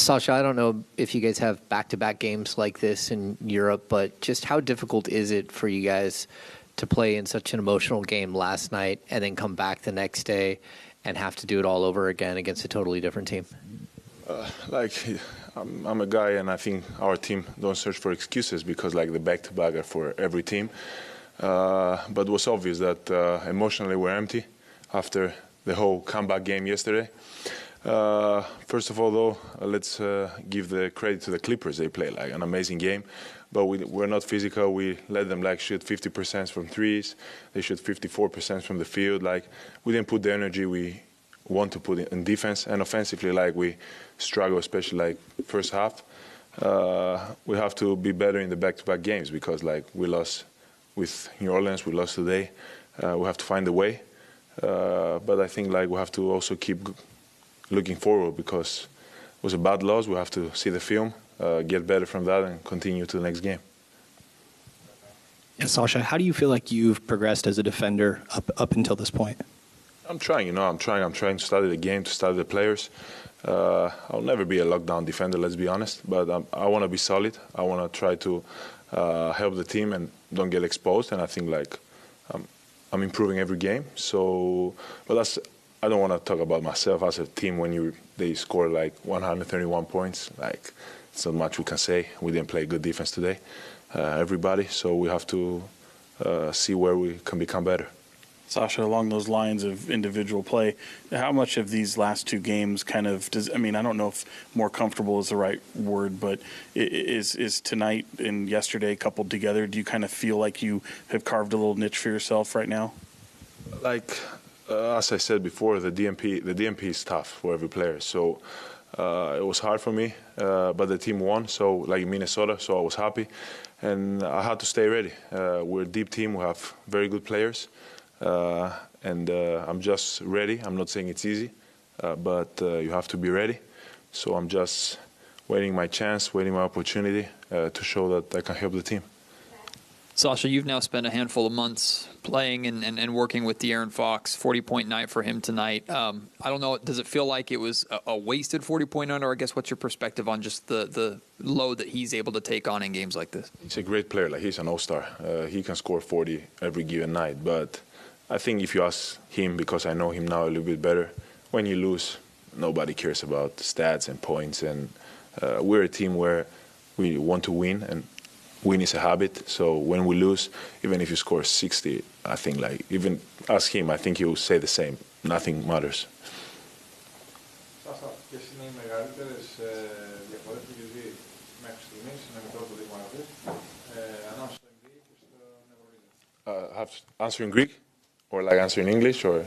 Sasha, I don't know if you guys have back-to-back games like this in Europe, but just how difficult is it for you guys to play in such an emotional game last night and then come back the next day and have to do it all over again against a totally different team? I'm a guy, and I think our team don't search for excuses because the back-to-back are for every team. But it was obvious that emotionally we're empty after the whole comeback game yesterday. First of all, though, let's give the credit to the Clippers. They played an amazing game, but we're not physical. We let them shoot 50% from threes. They shoot 54% from the field. We didn't put the energy we want to put in defense, and offensively, we struggle, especially first half. We have to be better in the back-to-back games because we lost with New Orleans, we lost today. We have to find a way, but I think we have to also keep looking forward because it was a bad loss. We have to see the film, get better from that, and continue to the next game. Yeah, Sasha, how do you feel like you've progressed as a defender up until this point? I'm trying, I'm trying to study the game, to study the players. I'll never be a lockdown defender, let's be honest, but I want to be solid. I want to try to help the team and don't get exposed, and I think I'm improving every game. So, but I don't want to talk about myself as a team when they score 131 points. It's not much we can say. We didn't play good defense today, everybody. So we have to see where we can become better. Sasha, along those lines of individual play, how much of these last two games I don't know if more comfortable is the right word, but is tonight and yesterday coupled together? Do you kind of feel like you have carved a little niche for yourself right now? As I said before, the DMP is tough for every player. So it was hard for me, but the team won. So Minnesota, so I was happy, and I had to stay ready. We're a deep team. We have very good players. And I'm just ready. I'm not saying it's easy, but you have to be ready. So I'm just waiting my chance, waiting my opportunity to show that I can help the team. Sasha, you've now spent a handful of months playing and working with De'Aaron Fox, 40-point night for him tonight. I don't know, does it feel like it was a wasted 40-point night, or I guess what's your perspective on just the load that he's able to take on in games like this? He's a great player. He's an all-star. He can score 40 every given night, but I think if you ask him, because I know him now a little bit better, when you lose, nobody cares about stats and points. And we're a team where we want to win, and win is a habit. So when we lose, even if you score 60, I think even ask him, I think he will say the same. Nothing matters. Have to answer in Greek? Or answer in English, or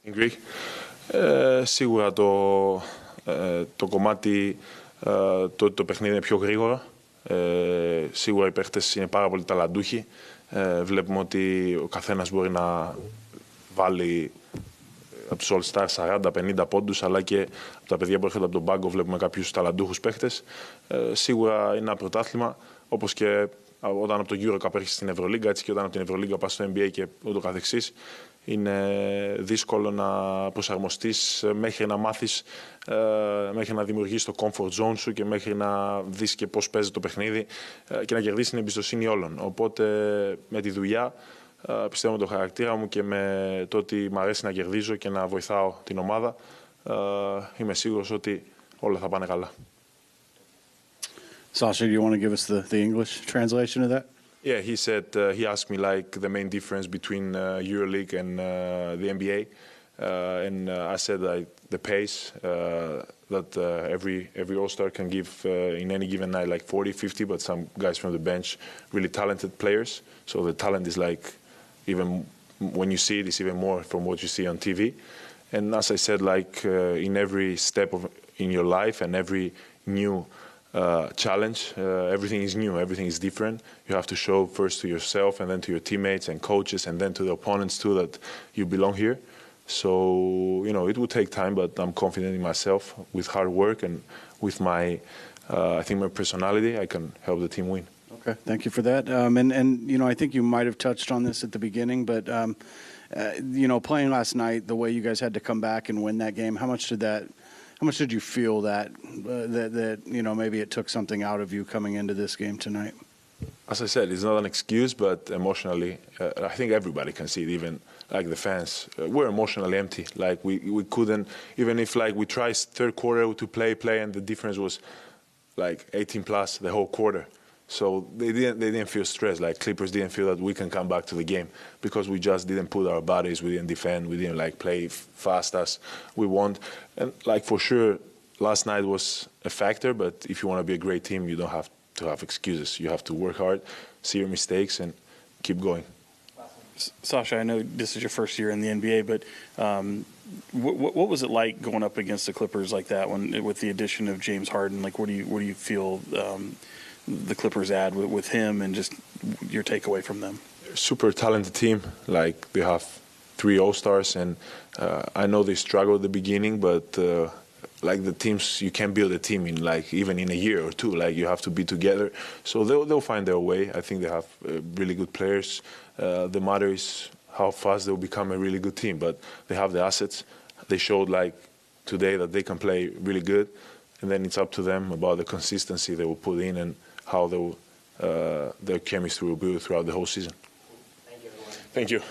in Greek. Σίγουρα το κομμάτι το παιχνίδι είναι πιο γρήγορο. Σίγουρα οι παίχτες είναι πάρα πολύ ταλαντούχοι. Βλέπουμε ότι ο καθένας μπορεί να βάλει από τους All-Stars 40-50 πόντους, αλλά και από τα παιδιά που έρχονται από τον πάγκο βλέπουμε κάποιους ταλαντούχους παίχτες. Σίγουρα είναι ένα πρωτάθλημα, όπως και όταν από το EuroCup έρχεσαι στην EuroLeague, έτσι και όταν από την EuroLeague πας στο NBA και ούτω καθεξής, είναι δύσκολο να προσαρμοστείς μέχρι να μάθεις, μέχρι να δημιουργήσεις το comfort zone σου και μέχρι να δεις και πώς παίζει το παιχνίδι και να κερδίσεις την εμπιστοσύνη όλων. Οπότε με τη δουλειά, πιστεύω με το χαρακτήρα μου και με το ότι μου αρέσει να κερδίζω και να βοηθάω την ομάδα, είμαι σίγουρος ότι όλα θα πάνε καλά. Sasha, do you want to give us the English translation of that? Yeah, he said, he asked me the main difference between EuroLeague and the NBA. And I said the pace, that every All-Star can give in any given night 40, 50, but some guys from the bench, really talented players. So the talent is even when you see it, it's even more from what you see on TV. And as I said, in every step in your life and every new challenge, everything is new, everything is different. You have to show first to yourself and then to your teammates and coaches and then to the opponents too that you belong here. So, it will take time, but I'm confident in myself. With hard work and with my, I think my personality, I can help the team win. Okay, thank you for that. And I think you might have touched on this at the beginning, but, playing last night, the way you guys had to come back and win that game, how much did that much did you feel that maybe it took something out of you coming into this game tonight? As I said, it's not an excuse, but emotionally, I think everybody can see it, even like the fans. We're emotionally empty. Like we couldn't, even if like we tried third quarter to play, and the difference was like 18 plus the whole quarter. So they didn't feel stressed. Like Clippers didn't feel that we can come back to the game because we just didn't put our bodies, we didn't defend, we didn't like play fast as we want. And like for sure, last night was a factor. But if you want to be a great team, you don't have to have excuses. You have to work hard, see your mistakes, and keep going. Sasha, I know this is your first year in the NBA, but what was it like going up against the Clippers like that with the addition of James Harden? Like, what do you feel the Clippers add with him, and just your takeaway from them? Super talented team. Like they have 3 All-Stars, and I know they struggled at the beginning, but like the teams, you can't build a team in like even in a year or two. Like you have to be together. So they'll find their way. I think they have really good players. The matter is how fast they'll become a really good team. But they have the assets. They showed like today that they can play really good. And then it's up to them about the consistency they will put in and how their chemistry will be throughout the whole season. Thank you, everyone. Thank you.